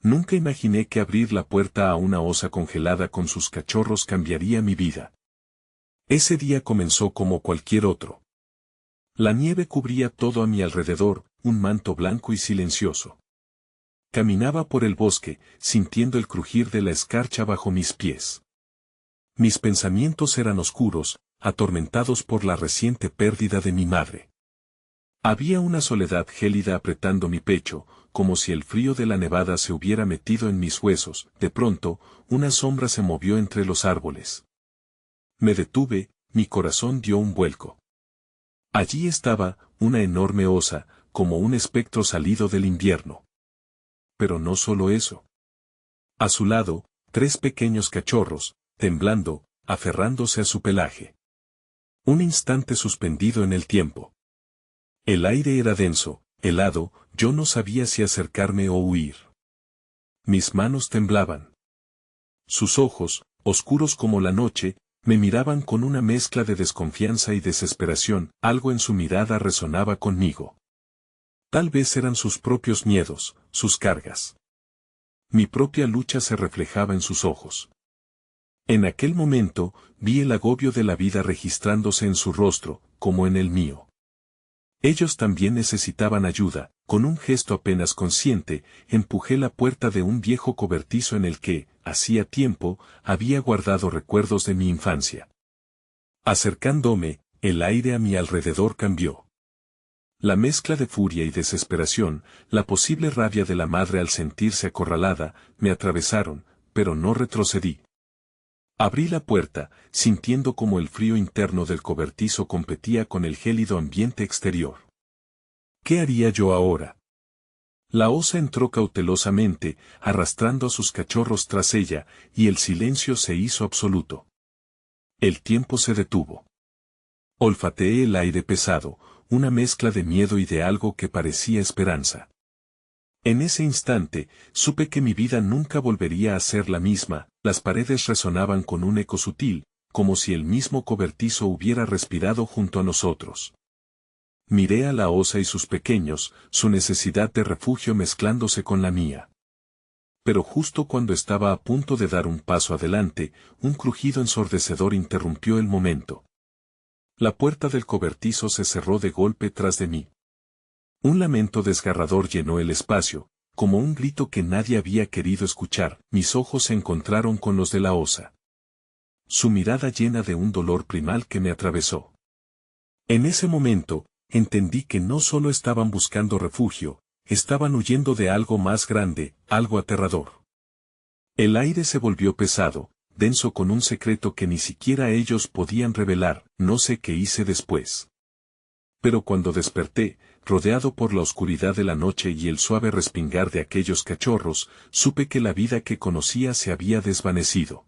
Nunca imaginé que abrir la puerta a una osa congelada con sus cachorros cambiaría mi vida. Ese día comenzó como cualquier otro. La nieve cubría todo a mi alrededor, un manto blanco y silencioso. Caminaba por el bosque, sintiendo el crujir de la escarcha bajo mis pies. Mis pensamientos eran oscuros, atormentados por la reciente pérdida de mi madre. Había una soledad gélida apretando mi pecho, como si el frío de la nevada se hubiera metido en mis huesos. De pronto, una sombra se movió entre los árboles. Me detuve, mi corazón dio un vuelco. Allí estaba, una enorme osa, como un espectro salido del invierno. Pero no solo eso. A su lado, 3 pequeños cachorros, temblando, aferrándose a su pelaje. Un instante suspendido en el tiempo. El aire era denso, helado, yo no sabía si acercarme o huir. Mis manos temblaban. Sus ojos, oscuros como la noche, me miraban con una mezcla de desconfianza y desesperación. Algo en su mirada resonaba conmigo. Tal vez eran sus propios miedos, sus cargas. Mi propia lucha se reflejaba en sus ojos. En aquel momento, vi el agobio de la vida registrándose en su rostro, como en el mío. Ellos también necesitaban ayuda. Con un gesto apenas consciente, empujé la puerta de un viejo cobertizo en el que, hacía tiempo, había guardado recuerdos de mi infancia. Acercándome, el aire a mi alrededor cambió. La mezcla de furia y desesperación, la posible rabia de la madre al sentirse acorralada, me atravesaron, pero no retrocedí. Abrí la puerta, sintiendo como el frío interno del cobertizo competía con el gélido ambiente exterior. ¿Qué haría yo ahora? La osa entró cautelosamente, arrastrando a sus cachorros tras ella, y el silencio se hizo absoluto. El tiempo se detuvo. Olfateé el aire pesado, una mezcla de miedo y de algo que parecía esperanza. En ese instante, supe que mi vida nunca volvería a ser la misma. Las paredes resonaban con un eco sutil, como si el mismo cobertizo hubiera respirado junto a nosotros. Miré a la osa y sus pequeños, su necesidad de refugio mezclándose con la mía. Pero justo cuando estaba a punto de dar un paso adelante, un crujido ensordecedor interrumpió el momento. La puerta del cobertizo se cerró de golpe tras de mí. Un lamento desgarrador llenó el espacio, como un grito que nadie había querido escuchar. Mis ojos se encontraron con los de la osa. Su mirada llena de un dolor primal que me atravesó. En ese momento, entendí que no solo estaban buscando refugio, estaban huyendo de algo más grande, algo aterrador. El aire se volvió pesado, denso con un secreto que ni siquiera ellos podían revelar. No sé qué hice después. Pero cuando desperté, rodeado por la oscuridad de la noche y el suave respingar de aquellos cachorros, supe que la vida que conocía se había desvanecido.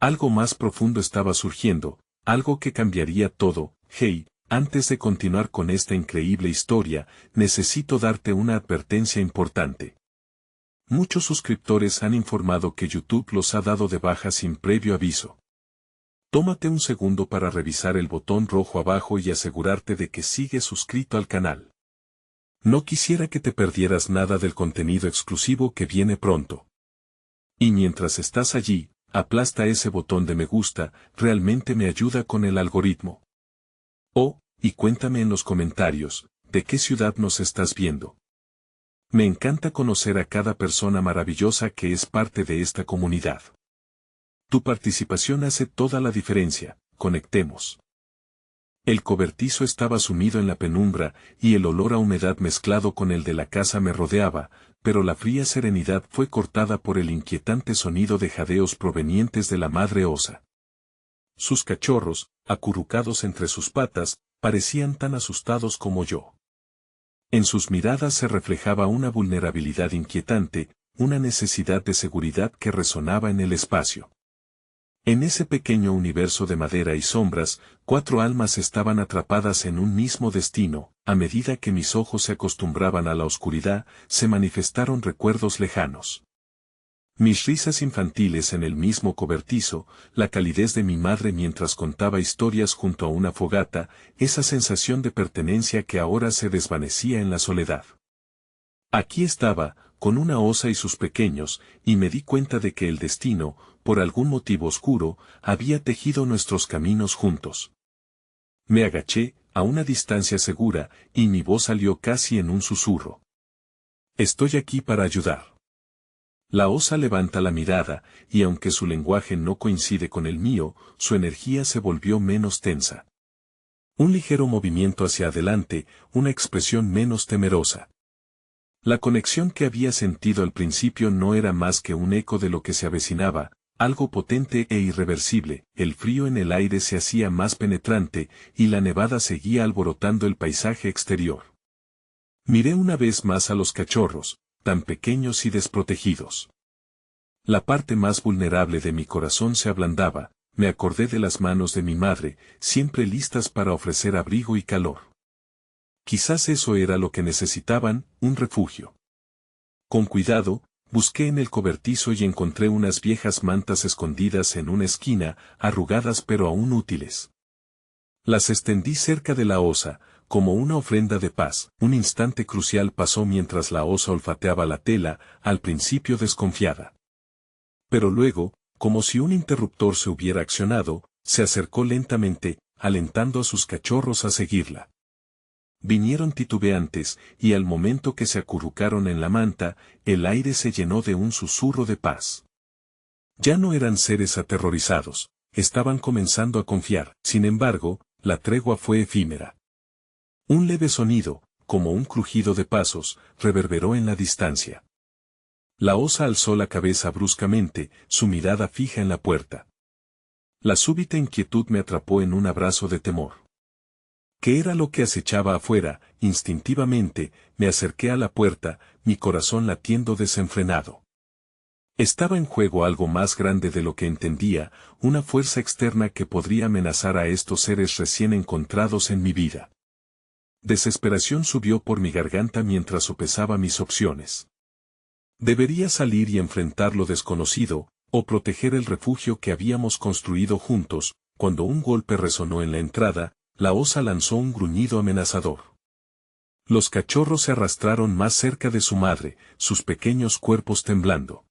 Algo más profundo estaba surgiendo, algo que cambiaría todo. Hey, antes de continuar con esta increíble historia, necesito darte una advertencia importante. Muchos suscriptores han informado que YouTube los ha dado de baja sin previo aviso. Tómate un segundo para revisar el botón rojo abajo y asegurarte de que sigues suscrito al canal. No quisiera que te perdieras nada del contenido exclusivo que viene pronto. Y mientras estás allí, aplasta ese botón de me gusta, realmente me ayuda con el algoritmo. Oh, y cuéntame en los comentarios, ¿de qué ciudad nos estás viendo? Me encanta conocer a cada persona maravillosa que es parte de esta comunidad. Tu participación hace toda la diferencia. Conectemos. El cobertizo estaba sumido en la penumbra, y el olor a humedad mezclado con el de la casa me rodeaba, pero la fría serenidad fue cortada por el inquietante sonido de jadeos provenientes de la madre osa. Sus cachorros, acurrucados entre sus patas, parecían tan asustados como yo. En sus miradas se reflejaba una vulnerabilidad inquietante, una necesidad de seguridad que resonaba en el espacio. En ese pequeño universo de madera y sombras, 4 almas estaban atrapadas en un mismo destino. A medida que mis ojos se acostumbraban a la oscuridad, se manifestaron recuerdos lejanos. Mis risas infantiles en el mismo cobertizo, la calidez de mi madre mientras contaba historias junto a una fogata, esa sensación de pertenencia que ahora se desvanecía en la soledad. Aquí estaba, con una osa y sus pequeños, y me di cuenta de que el destino, por algún motivo oscuro, había tejido nuestros caminos juntos. Me agaché, a una distancia segura, y mi voz salió casi en un susurro. Estoy aquí para ayudar. La osa levanta la mirada, y aunque su lenguaje no coincide con el mío, su energía se volvió menos tensa. Un ligero movimiento hacia adelante, una expresión menos temerosa. La conexión que había sentido al principio no era más que un eco de lo que se avecinaba, algo potente e irreversible. El frío en el aire se hacía más penetrante, y la nevada seguía alborotando el paisaje exterior. Miré una vez más a los cachorros, tan pequeños y desprotegidos. La parte más vulnerable de mi corazón se ablandaba, me acordé de las manos de mi madre, siempre listas para ofrecer abrigo y calor. Quizás eso era lo que necesitaban, un refugio. Con cuidado, busqué en el cobertizo y encontré unas viejas mantas escondidas en una esquina, arrugadas pero aún útiles. Las extendí cerca de la osa, como una ofrenda de paz. Un instante crucial pasó mientras la osa olfateaba la tela, al principio desconfiada. Pero luego, como si un interruptor se hubiera accionado, se acercó lentamente, alentando a sus cachorros a seguirla. Vinieron titubeantes, y al momento que se acurrucaron en la manta, el aire se llenó de un susurro de paz. Ya no eran seres aterrorizados, estaban comenzando a confiar. Sin embargo, la tregua fue efímera. Un leve sonido, como un crujido de pasos, reverberó en la distancia. La osa alzó la cabeza bruscamente, su mirada fija en la puerta. La súbita inquietud me atrapó en un abrazo de temor. ¿Qué era lo que acechaba afuera? Instintivamente, me acerqué a la puerta, mi corazón latiendo desenfrenado. Estaba en juego algo más grande de lo que entendía, una fuerza externa que podría amenazar a estos seres recién encontrados en mi vida. Desesperación subió por mi garganta mientras sopesaba mis opciones. Debería salir y enfrentar lo desconocido, o proteger el refugio que habíamos construido juntos. Cuando un golpe resonó en la entrada, la osa lanzó un gruñido amenazador. Los cachorros se arrastraron más cerca de su madre, sus pequeños cuerpos temblando.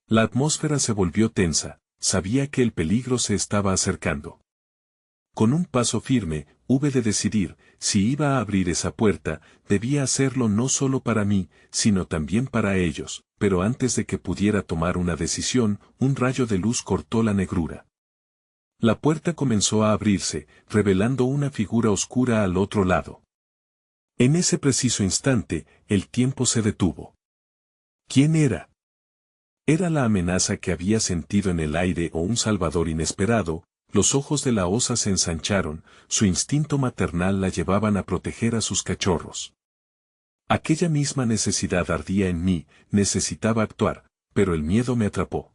La atmósfera se volvió tensa, sabía que el peligro se estaba acercando. Con un paso firme, hube de decidir, si iba a abrir esa puerta, debía hacerlo no solo para mí, sino también para ellos, pero antes de que pudiera tomar una decisión, un rayo de luz cortó la negrura. La puerta comenzó a abrirse, revelando una figura oscura al otro lado. En ese preciso instante, el tiempo se detuvo. ¿Quién era? ¿Era la amenaza que había sentido en el aire o un salvador inesperado? Los ojos de la osa se ensancharon, su instinto maternal la llevaban a proteger a sus cachorros. Aquella misma necesidad ardía en mí, necesitaba actuar, pero el miedo me atrapó.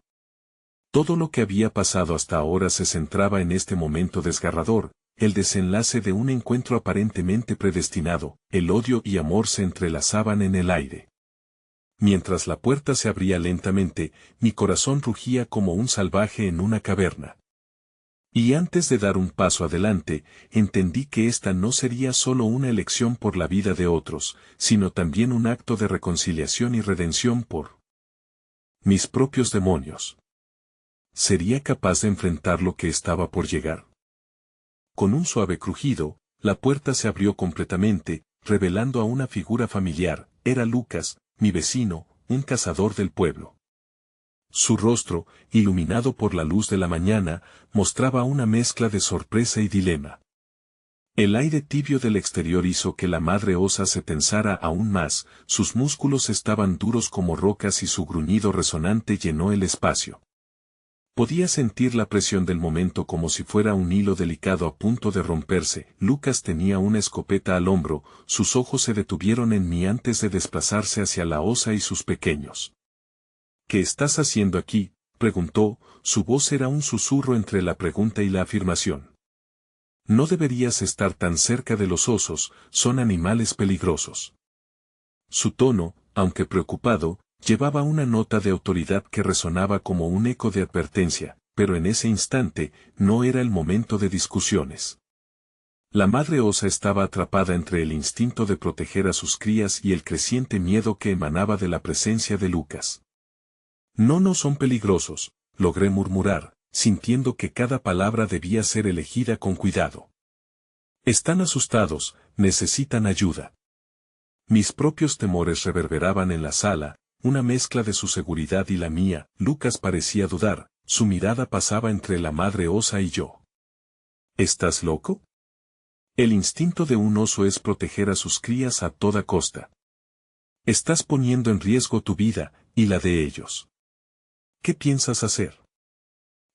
Todo lo que había pasado hasta ahora se centraba en este momento desgarrador, el desenlace de un encuentro aparentemente predestinado, el odio y amor se entrelazaban en el aire. Mientras la puerta se abría lentamente, mi corazón rugía como un salvaje en una caverna. Y antes de dar un paso adelante, entendí que esta no sería solo una elección por la vida de otros, sino también un acto de reconciliación y redención por mis propios demonios. ¿Sería capaz de enfrentar lo que estaba por llegar? Con un suave crujido, la puerta se abrió completamente, revelando a una figura familiar. Era Lucas, mi vecino, un cazador del pueblo. Su rostro, iluminado por la luz de la mañana, mostraba una mezcla de sorpresa y dilema. El aire tibio del exterior hizo que la madre osa se tensara aún más, sus músculos estaban duros como rocas y su gruñido resonante llenó el espacio. Podía sentir la presión del momento como si fuera un hilo delicado a punto de romperse. Lucas tenía una escopeta al hombro, sus ojos se detuvieron en mí antes de desplazarse hacia la osa y sus pequeños. ¿Qué estás haciendo aquí?, preguntó, su voz era un susurro entre la pregunta y la afirmación. No deberías estar tan cerca de los osos, son animales peligrosos. Su tono, aunque preocupado, llevaba una nota de autoridad que resonaba como un eco de advertencia, pero en ese instante, no era el momento de discusiones. La madre osa estaba atrapada entre el instinto de proteger a sus crías y el creciente miedo que emanaba de la presencia de Lucas. No son peligrosos, logré murmurar, sintiendo que cada palabra debía ser elegida con cuidado. Están asustados, necesitan ayuda. Mis propios temores reverberaban en la sala, una mezcla de su seguridad y la mía. Lucas parecía dudar, su mirada pasaba entre la madre osa y yo. ¿Estás loco? El instinto de un oso es proteger a sus crías a toda costa. Estás poniendo en riesgo tu vida, y la de ellos. ¿Qué piensas hacer?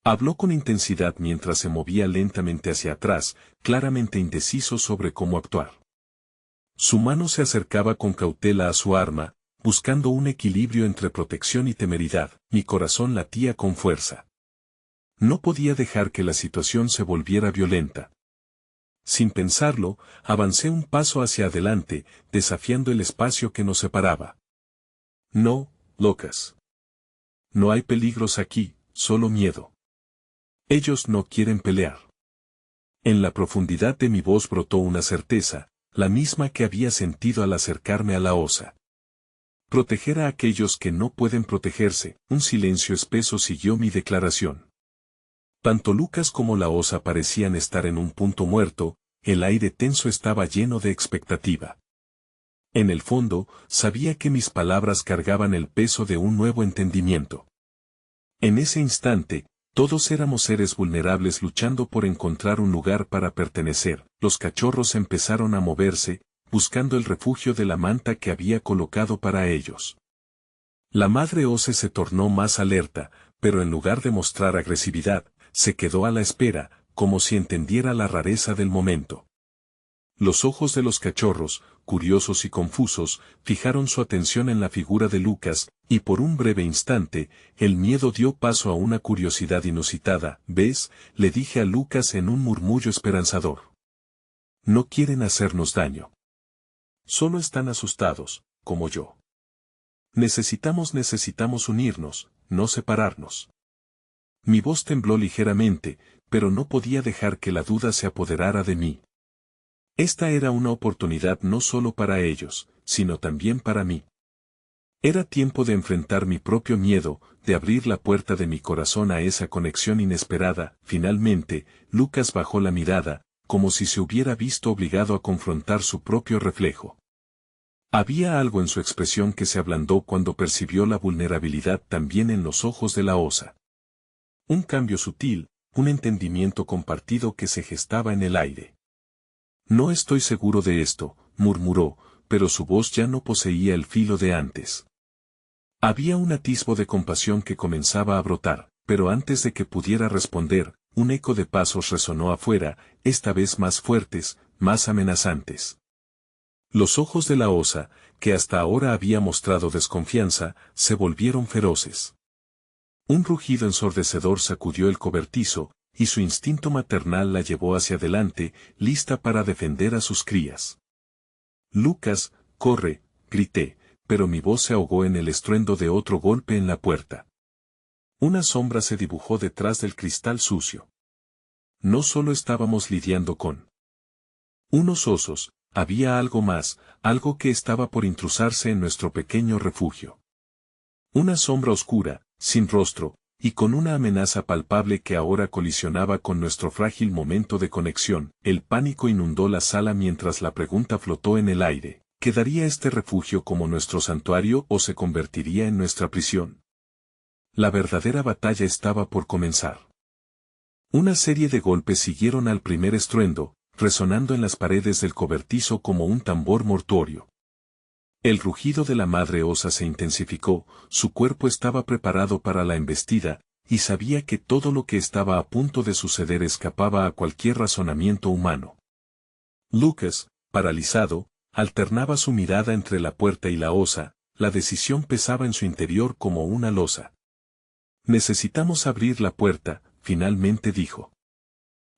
Habló con intensidad mientras se movía lentamente hacia atrás, claramente indeciso sobre cómo actuar. Su mano se acercaba con cautela a su arma, buscando un equilibrio entre protección y temeridad. Mi corazón latía con fuerza. No podía dejar que la situación se volviera violenta. Sin pensarlo, avancé un paso hacia adelante, desafiando el espacio que nos separaba. No, Lucas. No hay peligros aquí, solo miedo. Ellos no quieren pelear. En la profundidad de mi voz brotó una certeza, la misma que había sentido al acercarme a la osa. Proteger a aquellos que no pueden protegerse. Un silencio espeso siguió mi declaración. Tanto Lucas como la osa parecían estar en un punto muerto, el aire tenso estaba lleno de expectativa. En el fondo, sabía que mis palabras cargaban el peso de un nuevo entendimiento. En ese instante, todos éramos seres vulnerables luchando por encontrar un lugar para pertenecer. Los cachorros empezaron a moverse, buscando el refugio de la manta que había colocado para ellos. La madre osa se tornó más alerta, pero en lugar de mostrar agresividad, se quedó a la espera, como si entendiera la rareza del momento. Los ojos de los cachorros, curiosos y confusos, fijaron su atención en la figura de Lucas, y por un breve instante, el miedo dio paso a una curiosidad inusitada. ¿Ves?, le dije a Lucas en un murmullo esperanzador. No quieren hacernos daño. Solo están asustados, como yo. Necesitamos unirnos, no separarnos. Mi voz tembló ligeramente, pero no podía dejar que la duda se apoderara de mí. Esta era una oportunidad no solo para ellos, sino también para mí. Era tiempo de enfrentar mi propio miedo, de abrir la puerta de mi corazón a esa conexión inesperada. Finalmente, Lucas bajó la mirada, como si se hubiera visto obligado a confrontar su propio reflejo. Había algo en su expresión que se ablandó cuando percibió la vulnerabilidad también en los ojos de la osa. Un cambio sutil, un entendimiento compartido que se gestaba en el aire. No estoy seguro de esto, murmuró, pero su voz ya no poseía el filo de antes. Había un atisbo de compasión que comenzaba a brotar, pero antes de que pudiera responder, un eco de pasos resonó afuera, esta vez más fuertes, más amenazantes. Los ojos de la osa, que hasta ahora había mostrado desconfianza, se volvieron feroces. Un rugido ensordecedor sacudió el cobertizo, y su instinto maternal la llevó hacia adelante, lista para defender a sus crías. Lucas, corre, grité, pero mi voz se ahogó en el estruendo de otro golpe en la puerta. Una sombra se dibujó detrás del cristal sucio. No solo estábamos lidiando con unos osos, había algo más, algo que estaba por intrusarse en nuestro pequeño refugio. Una sombra oscura, sin rostro, y con una amenaza palpable que ahora colisionaba con nuestro frágil momento de conexión. El pánico inundó la sala mientras la pregunta flotó en el aire. ¿Quedaría este refugio como nuestro santuario o se convertiría en nuestra prisión? La verdadera batalla estaba por comenzar. Una serie de golpes siguieron al primer estruendo, resonando en las paredes del cobertizo como un tambor mortuorio. El rugido de la madre osa se intensificó, su cuerpo estaba preparado para la embestida, y sabía que todo lo que estaba a punto de suceder escapaba a cualquier razonamiento humano. Lucas, paralizado, alternaba su mirada entre la puerta y la osa, la decisión pesaba en su interior como una losa. Necesitamos abrir la puerta, finalmente dijo.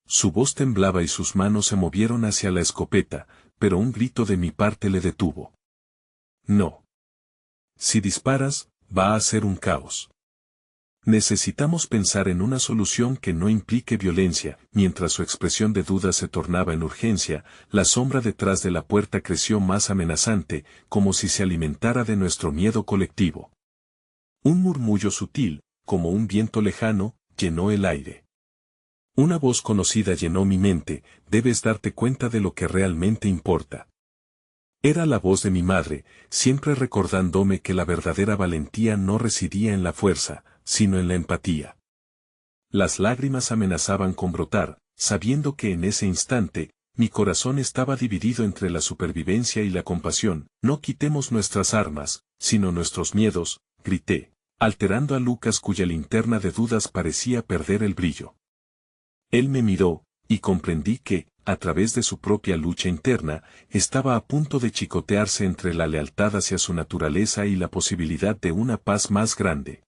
Su voz temblaba y sus manos se movieron hacia la escopeta, pero un grito de mi parte le detuvo. No. Si disparas, va a ser un caos. Necesitamos pensar en una solución que no implique violencia. Mientras su expresión de duda se tornaba en urgencia, la sombra detrás de la puerta creció más amenazante, como si se alimentara de nuestro miedo colectivo. Un murmullo sutil, como un viento lejano, llenó el aire. Una voz conocida llenó mi mente: debes darte cuenta de lo que realmente importa. Era la voz de mi madre, siempre recordándome que la verdadera valentía no residía en la fuerza, sino en la empatía. Las lágrimas amenazaban con brotar, sabiendo que en ese instante, mi corazón estaba dividido entre la supervivencia y la compasión. No quitemos nuestras armas, sino nuestros miedos, grité, alterando a Lucas, cuya linterna de dudas parecía perder el brillo. Él me miró, y comprendí que, a través de su propia lucha interna, estaba a punto de chicotearse entre la lealtad hacia su naturaleza y la posibilidad de una paz más grande.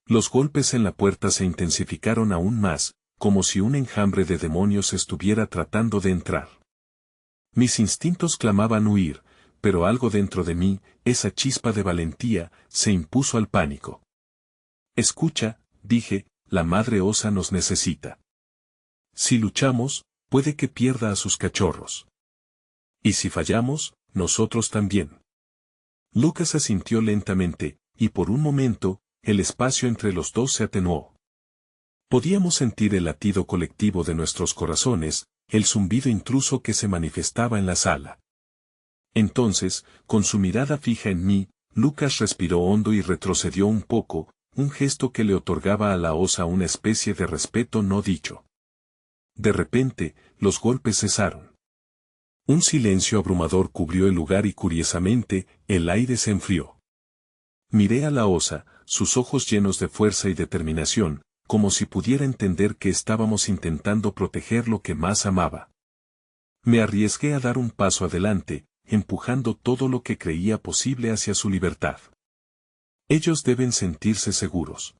Los golpes en la puerta se intensificaron aún más, como si un enjambre de demonios estuviera tratando de entrar. Mis instintos clamaban huir, pero algo dentro de mí, esa chispa de valentía, se impuso al pánico. Escucha, dije, la madre osa nos necesita. Si luchamos, puede que pierda a sus cachorros. Y si fallamos, nosotros también. Lucas asintió lentamente, y por un momento, el espacio entre los dos se atenuó. Podíamos sentir el latido colectivo de nuestros corazones, el zumbido intruso que se manifestaba en la sala. Entonces, con su mirada fija en mí, Lucas respiró hondo y retrocedió un poco, un gesto que le otorgaba a la osa una especie de respeto no dicho. De repente, los golpes cesaron. Un silencio abrumador cubrió el lugar y curiosamente, el aire se enfrió. Miré a la osa, sus ojos llenos de fuerza y determinación, como si pudiera entender que estábamos intentando proteger lo que más amaba. Me arriesgué a dar un paso adelante, empujando todo lo que creía posible hacia su libertad. Ellos deben sentirse seguros.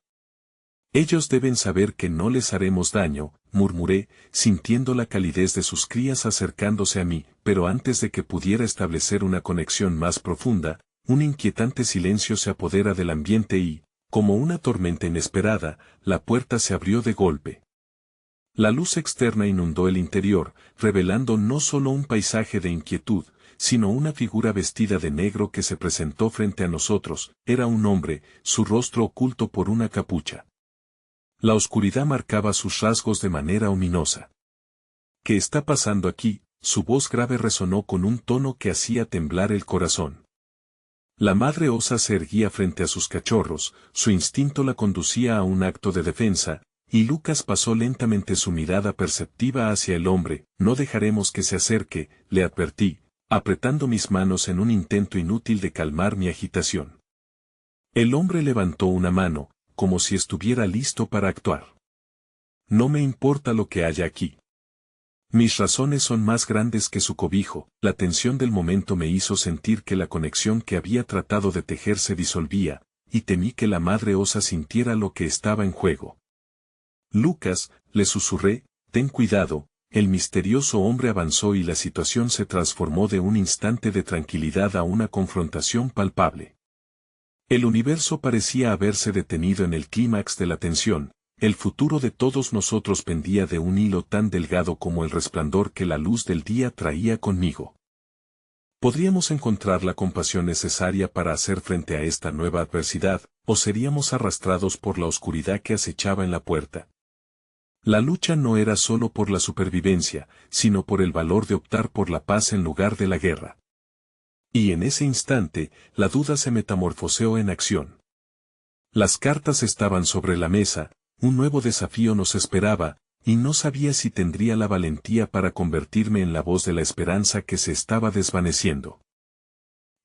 Ellos deben saber que no les haremos daño, murmuré, sintiendo la calidez de sus crías acercándose a mí, pero antes de que pudiera establecer una conexión más profunda, un inquietante silencio se apodera del ambiente y, como una tormenta inesperada, la puerta se abrió de golpe. La luz externa inundó el interior, revelando no solo un paisaje de inquietud, sino una figura vestida de negro que se presentó frente a nosotros. Era un hombre, su rostro oculto por una capucha. La oscuridad marcaba sus rasgos de manera ominosa. ¿Qué está pasando aquí? Su voz grave resonó con un tono que hacía temblar el corazón. La madre osa se erguía frente a sus cachorros, su instinto la conducía a un acto de defensa, y Lucas pasó lentamente su mirada perceptiva hacia el hombre. No dejaremos que se acerque, le advertí, apretando mis manos en un intento inútil de calmar mi agitación. El hombre levantó una mano, como si estuviera listo para actuar. No me importa lo que haya aquí. Mis razones son más grandes que su cobijo. La tensión del momento me hizo sentir que la conexión que había tratado de tejer se disolvía, y temí que la madre osa sintiera lo que estaba en juego. Lucas, le susurré, ten cuidado. El misterioso hombre avanzó y la situación se transformó de un instante de tranquilidad a una confrontación palpable. El universo parecía haberse detenido en el clímax de la tensión. El futuro de todos nosotros pendía de un hilo tan delgado como el resplandor que la luz del día traía conmigo. ¿Podríamos encontrar la compasión necesaria para hacer frente a esta nueva adversidad, o seríamos arrastrados por la oscuridad que acechaba en la puerta? La lucha no era solo por la supervivencia, sino por el valor de optar por la paz en lugar de la guerra. Y en ese instante, la duda se metamorfoseó en acción. Las cartas estaban sobre la mesa, un nuevo desafío nos esperaba, y no sabía si tendría la valentía para convertirme en la voz de la esperanza que se estaba desvaneciendo.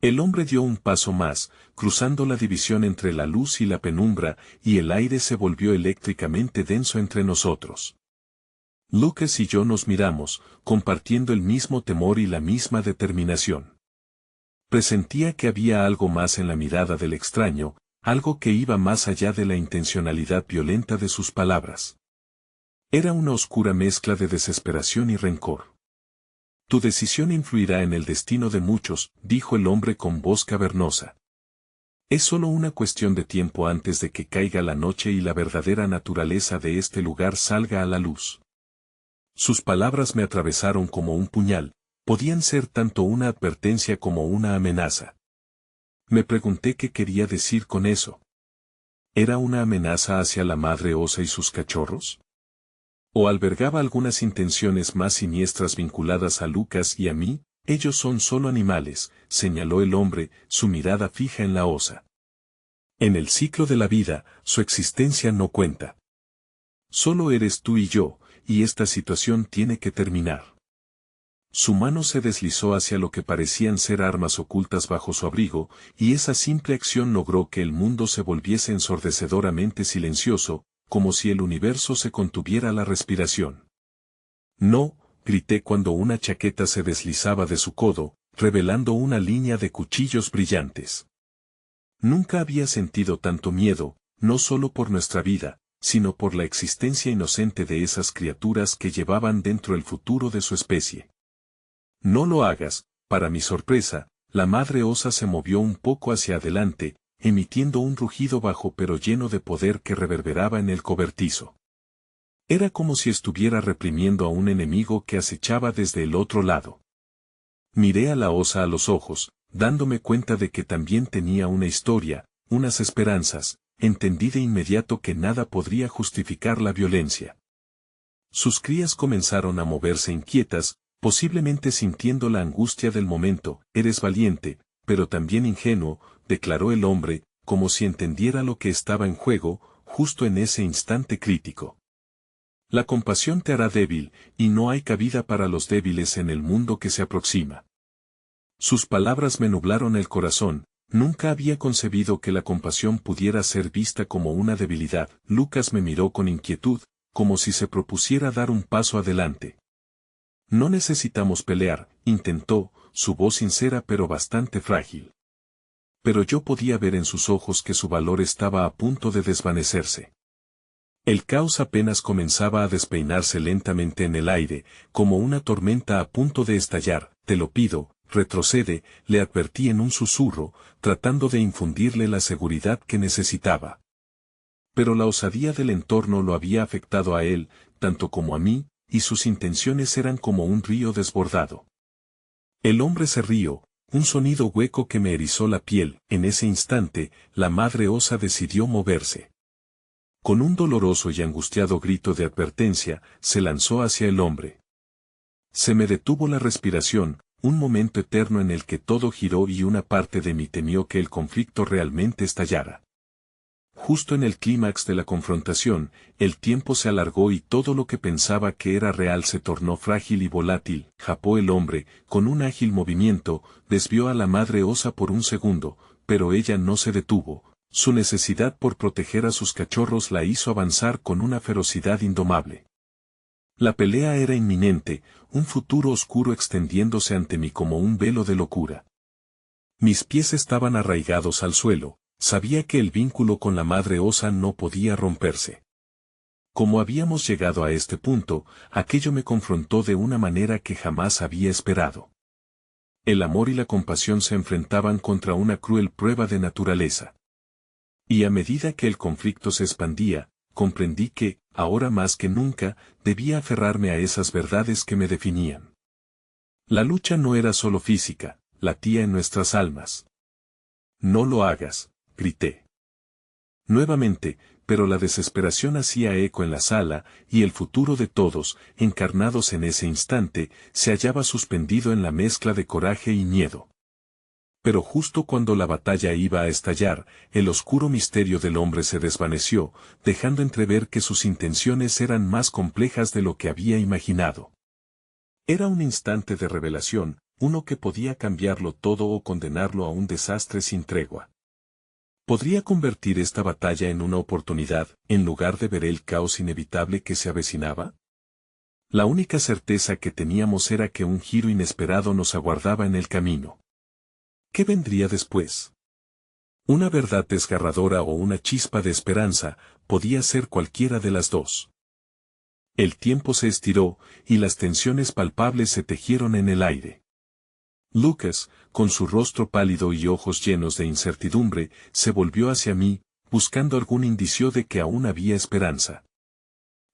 El hombre dio un paso más, cruzando la división entre la luz y la penumbra, y el aire se volvió eléctricamente denso entre nosotros. Lucas y yo nos miramos, compartiendo el mismo temor y la misma determinación. Presentía que había algo más en la mirada del extraño, algo que iba más allá de la intencionalidad violenta de sus palabras. Era una oscura mezcla de desesperación y rencor. Tu decisión influirá en el destino de muchos, dijo el hombre con voz cavernosa. Es solo una cuestión de tiempo antes de que caiga la noche y la verdadera naturaleza de este lugar salga a la luz. Sus palabras me atravesaron como un puñal, podían ser tanto una advertencia como una amenaza. Me pregunté qué quería decir con eso. ¿Era una amenaza hacia la madre osa y sus cachorros? ¿O albergaba algunas intenciones más siniestras vinculadas a Lucas y a mí? Ellos son solo animales, señaló el hombre, su mirada fija en la osa. En el ciclo de la vida, su existencia no cuenta. Solo eres tú y yo, y esta situación tiene que terminar. Su mano se deslizó hacia lo que parecían ser armas ocultas bajo su abrigo, y esa simple acción logró que el mundo se volviese ensordecedoramente silencioso, como si el universo se contuviera la respiración. No, grité cuando una chaqueta se deslizaba de su codo, revelando una línea de cuchillos brillantes. Nunca había sentido tanto miedo, no solo por nuestra vida, sino por la existencia inocente de esas criaturas que llevaban dentro el futuro de su especie. No lo hagas, para mi sorpresa, la madre osa se movió un poco hacia adelante, emitiendo un rugido bajo pero lleno de poder que reverberaba en el cobertizo. Era como si estuviera reprimiendo a un enemigo que acechaba desde el otro lado. Miré a la osa a los ojos, dándome cuenta de que también tenía una historia, unas esperanzas, entendí de inmediato que nada podría justificar la violencia. Sus crías comenzaron a moverse inquietas, posiblemente sintiendo la angustia del momento. Eres valiente, pero también ingenuo, declaró el hombre, como si entendiera lo que estaba en juego, justo en ese instante crítico. La compasión te hará débil, y no hay cabida para los débiles en el mundo que se aproxima. Sus palabras me nublaron el corazón, nunca había concebido que la compasión pudiera ser vista como una debilidad. Lucas me miró con inquietud, como si se propusiera dar un paso adelante. No necesitamos pelear, intentó, su voz sincera pero bastante frágil. Pero yo podía ver en sus ojos que su valor estaba a punto de desvanecerse. El caos apenas comenzaba a despeinarse lentamente en el aire, como una tormenta a punto de estallar. Te lo pido, retrocede, le advertí en un susurro, tratando de infundirle la seguridad que necesitaba. Pero la osadía del entorno lo había afectado a él, tanto como a mí, y sus intenciones eran como un río desbordado. El hombre se rió, un sonido hueco que me erizó la piel. En ese instante, la madre osa decidió moverse. Con un doloroso y angustiado grito de advertencia, se lanzó hacia el hombre. Se me detuvo la respiración, un momento eterno en el que todo giró y una parte de mí temió que el conflicto realmente estallara. Justo en el clímax de la confrontación, el tiempo se alargó y todo lo que pensaba que era real se tornó frágil y volátil. Japó el hombre, con un ágil movimiento, desvió a la madre osa por un segundo, pero ella no se detuvo. Su necesidad por proteger a sus cachorros la hizo avanzar con una ferocidad indomable. La pelea era inminente, un futuro oscuro extendiéndose ante mí como un velo de locura. Mis pies estaban arraigados al suelo, sabía que el vínculo con la madre osa no podía romperse. Como habíamos llegado a este punto, aquello me confrontó de una manera que jamás había esperado. El amor y la compasión se enfrentaban contra una cruel prueba de naturaleza. Y a medida que el conflicto se expandía, comprendí que, ahora más que nunca, debía aferrarme a esas verdades que me definían. La lucha no era solo física, latía en nuestras almas. No lo hagas, grité. Nuevamente, pero la desesperación hacía eco en la sala, y el futuro de todos, encarnados en ese instante, se hallaba suspendido en la mezcla de coraje y miedo. Pero justo cuando la batalla iba a estallar, el oscuro misterio del hombre se desvaneció, dejando entrever que sus intenciones eran más complejas de lo que había imaginado. Era un instante de revelación, uno que podía cambiarlo todo o condenarlo a un desastre sin tregua. ¿Podría convertir esta batalla en una oportunidad, en lugar de ver el caos inevitable que se avecinaba? La única certeza que teníamos era que un giro inesperado nos aguardaba en el camino. ¿Qué vendría después? Una verdad desgarradora o una chispa de esperanza, podía ser cualquiera de las dos. El tiempo se estiró, y las tensiones palpables se tejieron en el aire. Lucas, con su rostro pálido y ojos llenos de incertidumbre, se volvió hacia mí, buscando algún indicio de que aún había esperanza.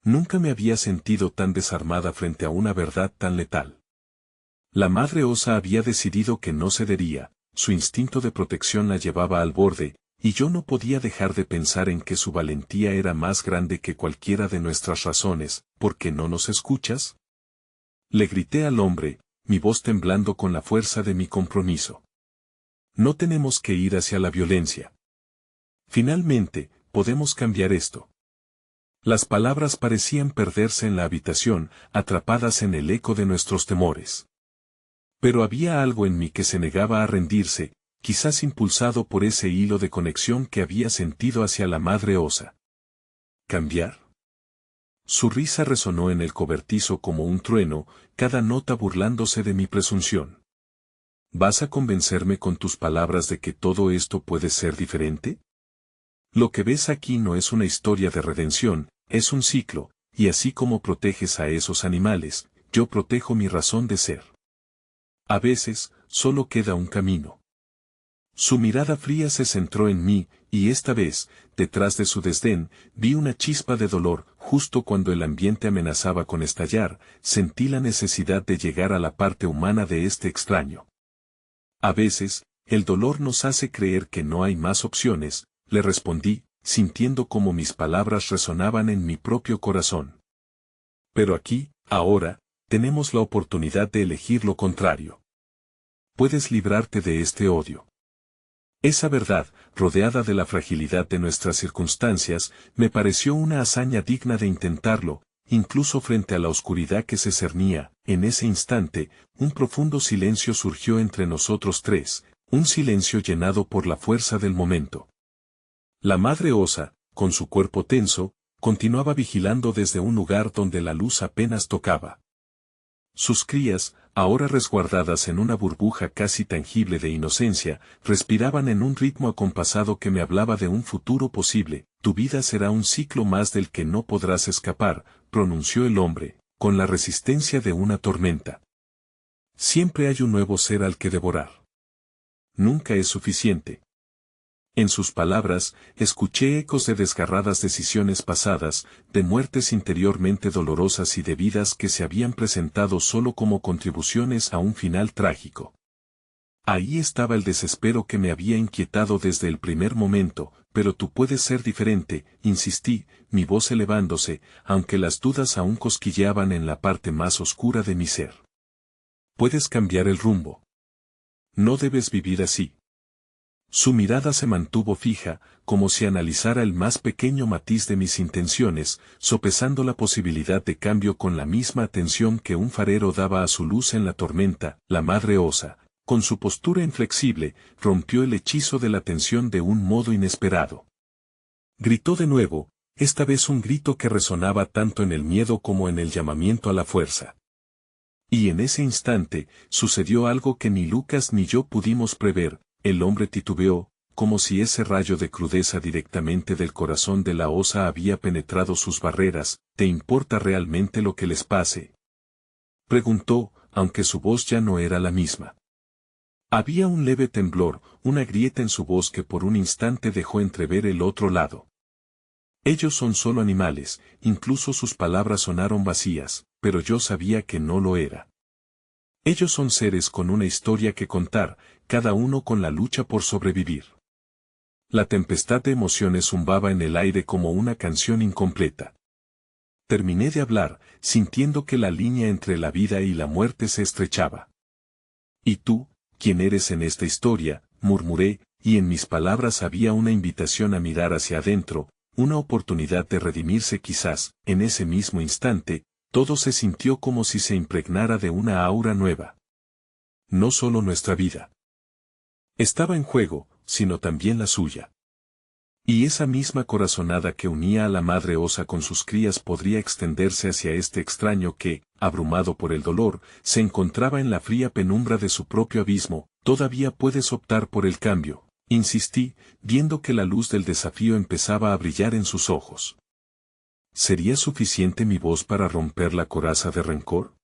Nunca me había sentido tan desarmada frente a una verdad tan letal. La madre osa había decidido que no cedería, su instinto de protección la llevaba al borde, y yo no podía dejar de pensar en que su valentía era más grande que cualquiera de nuestras razones. ¿Por qué no nos escuchas? Le grité al hombre, mi voz temblando con la fuerza de mi compromiso. No tenemos que ir hacia la violencia. Finalmente, podemos cambiar esto. Las palabras parecían perderse en la habitación, atrapadas en el eco de nuestros temores. Pero había algo en mí que se negaba a rendirse, quizás impulsado por ese hilo de conexión que había sentido hacia la madre osa. ¿Cambiar? Su risa resonó en el cobertizo como un trueno, cada nota burlándose de mi presunción. ¿Vas a convencerme con tus palabras de que todo esto puede ser diferente? Lo que ves aquí no es una historia de redención, es un ciclo, y así como proteges a esos animales, yo protejo mi razón de ser. A veces, solo queda un camino. Su mirada fría se centró en mí, y esta vez, detrás de su desdén, vi una chispa de dolor. Justo cuando el ambiente amenazaba con estallar, sentí la necesidad de llegar a la parte humana de este extraño. A veces, el dolor nos hace creer que no hay más opciones, le respondí, sintiendo como mis palabras resonaban en mi propio corazón. Pero aquí, ahora, tenemos la oportunidad de elegir lo contrario. Puedes librarte de este odio. Esa verdad, rodeada de la fragilidad de nuestras circunstancias, me pareció una hazaña digna de intentarlo, incluso frente a la oscuridad que se cernía. En ese instante, un profundo silencio surgió entre nosotros tres, un silencio llenado por la fuerza del momento. La madre osa, con su cuerpo tenso, continuaba vigilando desde un lugar donde la luz apenas tocaba. Sus crías, ahora resguardadas en una burbuja casi tangible de inocencia, respiraban en un ritmo acompasado que me hablaba de un futuro posible. Tu vida será un ciclo más del que no podrás escapar, pronunció el hombre, con la resistencia de una tormenta. Siempre hay un nuevo ser al que devorar. Nunca es suficiente. En sus palabras, escuché ecos de desgarradas decisiones pasadas, de muertes interiormente dolorosas y de vidas que se habían presentado solo como contribuciones a un final trágico. Ahí estaba el desespero que me había inquietado desde el primer momento, pero tú puedes ser diferente, insistí, mi voz elevándose, aunque las dudas aún cosquilleaban en la parte más oscura de mi ser. Puedes cambiar el rumbo. No debes vivir así. Su mirada se mantuvo fija, como si analizara el más pequeño matiz de mis intenciones, sopesando la posibilidad de cambio con la misma atención que un farero daba a su luz en la tormenta. La madre osa, con su postura inflexible, rompió el hechizo de la tensión de un modo inesperado. Gritó de nuevo, esta vez un grito que resonaba tanto en el miedo como en el llamamiento a la fuerza. Y en ese instante, sucedió algo que ni Lucas ni yo pudimos prever. El hombre titubeó, como si ese rayo de crudeza directamente del corazón de la osa había penetrado sus barreras. ¿Te importa realmente lo que les pase?, preguntó, aunque su voz ya no era la misma. Había un leve temblor, una grieta en su voz que por un instante dejó entrever el otro lado. Ellos son solo animales, incluso sus palabras sonaron vacías, pero yo sabía que no lo era. Ellos son seres con una historia que contar, cada uno con la lucha por sobrevivir. La tempestad de emociones zumbaba en el aire como una canción incompleta. Terminé de hablar, sintiendo que la línea entre la vida y la muerte se estrechaba. ¿Y tú, quién eres en esta historia?, murmuré, y en mis palabras había una invitación a mirar hacia adentro, una oportunidad de redimirse quizás. En ese mismo instante, todo se sintió como si se impregnara de una aura nueva. No solo nuestra vida estaba en juego, sino también la suya. Y esa misma corazonada que unía a la madre osa con sus crías podría extenderse hacia este extraño que, abrumado por el dolor, se encontraba en la fría penumbra de su propio abismo. Todavía puedes optar por el cambio, insistí, viendo que la luz del desafío empezaba a brillar en sus ojos. ¿Sería suficiente mi voz para romper la coraza de rencor?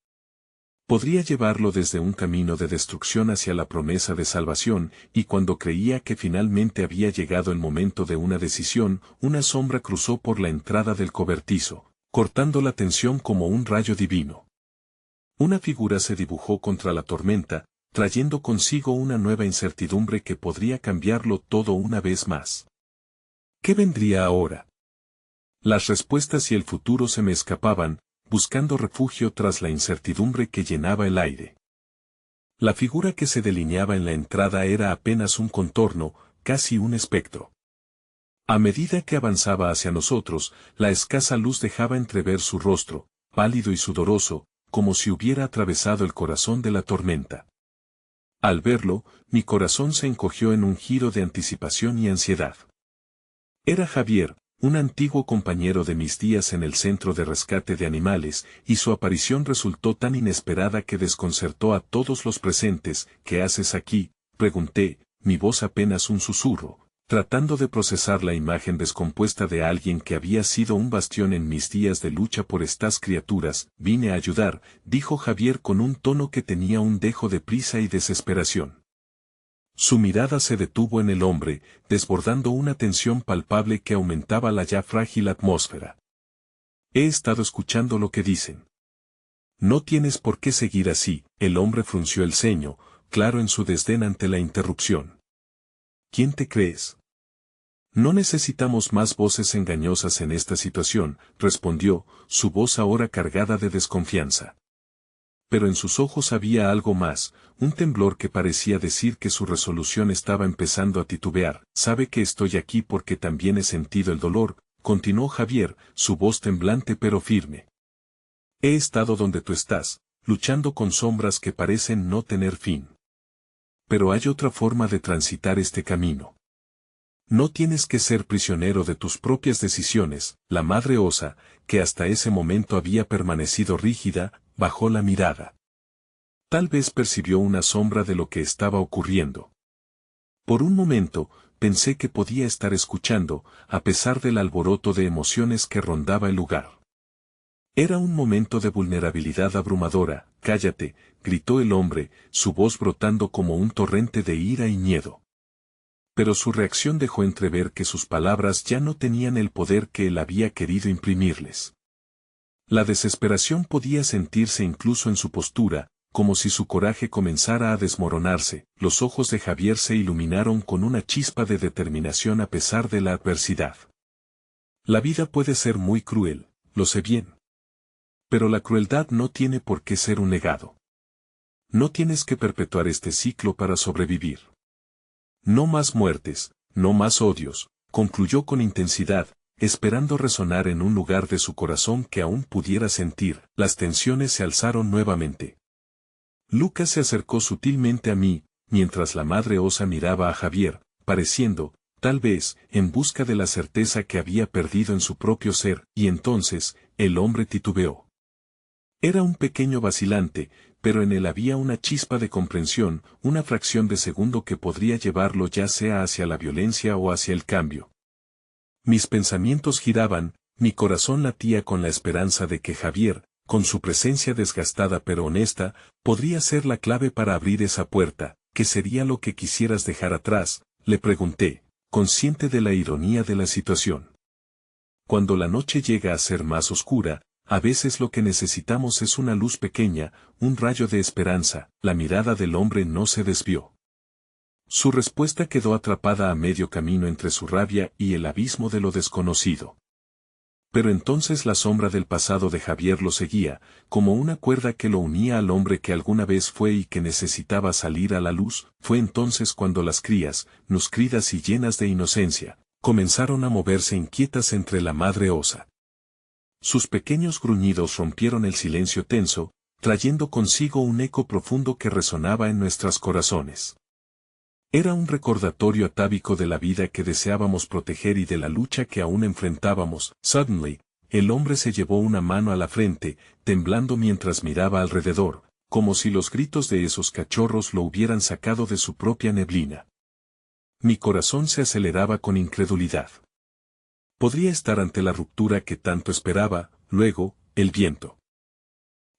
Podría llevarlo desde un camino de destrucción hacia la promesa de salvación, y cuando creía que finalmente había llegado el momento de una decisión, una sombra cruzó por la entrada del cobertizo, cortando la tensión como un rayo divino. Una figura se dibujó contra la tormenta, trayendo consigo una nueva incertidumbre que podría cambiarlo todo una vez más. ¿Qué vendría ahora? Las respuestas y el futuro se me escapaban, buscando refugio tras la incertidumbre que llenaba el aire. La figura que se delineaba en la entrada era apenas un contorno, casi un espectro. A medida que avanzaba hacia nosotros, la escasa luz dejaba entrever su rostro, pálido y sudoroso, como si hubiera atravesado el corazón de la tormenta. Al verlo, mi corazón se encogió en un giro de anticipación y ansiedad. Era Javier, un antiguo compañero de mis días en el centro de rescate de animales, y su aparición resultó tan inesperada que desconcertó a todos los presentes. ¿Qué haces aquí?, pregunté, mi voz apenas un susurro, tratando de procesar la imagen descompuesta de alguien que había sido un bastión en mis días de lucha por estas criaturas. Vine a ayudar, dijo Javier con un tono que tenía un dejo de prisa y desesperación. Su mirada se detuvo en el hombre, desbordando una tensión palpable que aumentaba la ya frágil atmósfera. He estado escuchando lo que dicen. No tienes por qué seguir así, el hombre frunció el ceño, claro en su desdén ante la interrupción. ¿Quién te crees? No necesitamos más voces engañosas en esta situación, respondió, su voz ahora cargada de desconfianza. Pero en sus ojos había algo más, un temblor que parecía decir que su resolución estaba empezando a titubear. Sabe que estoy aquí porque también he sentido el dolor, continuó Javier, su voz temblante pero firme. He estado donde tú estás, luchando con sombras que parecen no tener fin. Pero hay otra forma de transitar este camino. No tienes que ser prisionero de tus propias decisiones. La madre osa, que hasta ese momento había permanecido rígida, bajó la mirada. Tal vez percibió una sombra de lo que estaba ocurriendo. Por un momento, pensé que podía estar escuchando, a pesar del alboroto de emociones que rondaba el lugar. Era un momento de vulnerabilidad abrumadora. Cállate, gritó el hombre, su voz brotando como un torrente de ira y miedo. Pero su reacción dejó entrever que sus palabras ya no tenían el poder que él había querido imprimirles. La desesperación podía sentirse incluso en su postura, como si su coraje comenzara a desmoronarse. Los ojos de Javier se iluminaron con una chispa de determinación a pesar de la adversidad. La vida puede ser muy cruel, lo sé bien. Pero la crueldad no tiene por qué ser un legado. No tienes que perpetuar este ciclo para sobrevivir. No más muertes, no más odios, concluyó con intensidad, esperando resonar en un lugar de su corazón que aún pudiera sentir. Las tensiones se alzaron nuevamente. Lucas se acercó sutilmente a mí, mientras la madre osa miraba a Javier, pareciendo, tal vez, en busca de la certeza que había perdido en su propio ser, y entonces, el hombre titubeó. Era un pequeño vacilante, pero en él había una chispa de comprensión, una fracción de segundo que podría llevarlo ya sea hacia la violencia o hacia el cambio. Mis pensamientos giraban, mi corazón latía con la esperanza de que Javier, con su presencia desgastada pero honesta, podría ser la clave para abrir esa puerta. ¿Qué sería lo que quisieras dejar atrás?, le pregunté, consciente de la ironía de la situación. Cuando la noche llega a ser más oscura, a veces lo que necesitamos es una luz pequeña, un rayo de esperanza. La mirada del hombre no se desvió. Su respuesta quedó atrapada a medio camino entre su rabia y el abismo de lo desconocido. Pero entonces la sombra del pasado de Javier lo seguía, como una cuerda que lo unía al hombre que alguna vez fue y que necesitaba salir a la luz. Fue entonces cuando las crías, nutridas y llenas de inocencia, comenzaron a moverse inquietas entre la madre osa. Sus pequeños gruñidos rompieron el silencio tenso, trayendo consigo un eco profundo que resonaba en nuestros corazones. Era un recordatorio atávico de la vida que deseábamos proteger y de la lucha que aún enfrentábamos. Suddenly, el hombre se llevó una mano a la frente, temblando mientras miraba alrededor, como si los gritos de esos cachorros lo hubieran sacado de su propia neblina. Mi corazón se aceleraba con incredulidad. Podría estar ante la ruptura que tanto esperaba. Luego, el viento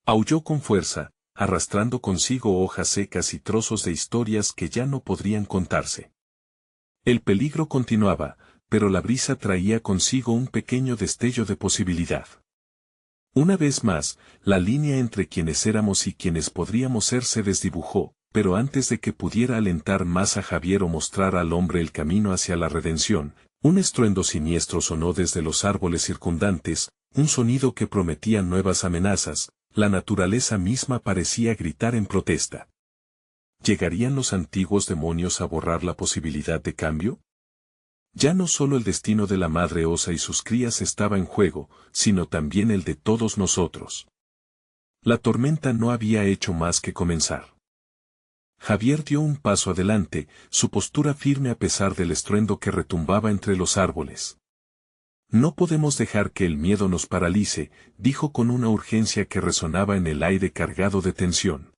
aulló con fuerza, arrastrando consigo hojas secas y trozos de historias que ya no podrían contarse. El peligro continuaba, pero la brisa traía consigo un pequeño destello de posibilidad. Una vez más, la línea entre quienes éramos y quienes podríamos ser se desdibujó, pero antes de que pudiera alentar más a Javier o mostrar al hombre el camino hacia la redención, un estruendo siniestro sonó desde los árboles circundantes, un sonido que prometía nuevas amenazas. La naturaleza misma parecía gritar en protesta. ¿Llegarían los antiguos demonios a borrar la posibilidad de cambio? Ya no solo el destino de la madre osa y sus crías estaba en juego, sino también el de todos nosotros. La tormenta no había hecho más que comenzar. Javier dio un paso adelante, su postura firme a pesar del estruendo que retumbaba entre los árboles. No podemos dejar que el miedo nos paralice, dijo con una urgencia que resonaba en el aire cargado de tensión.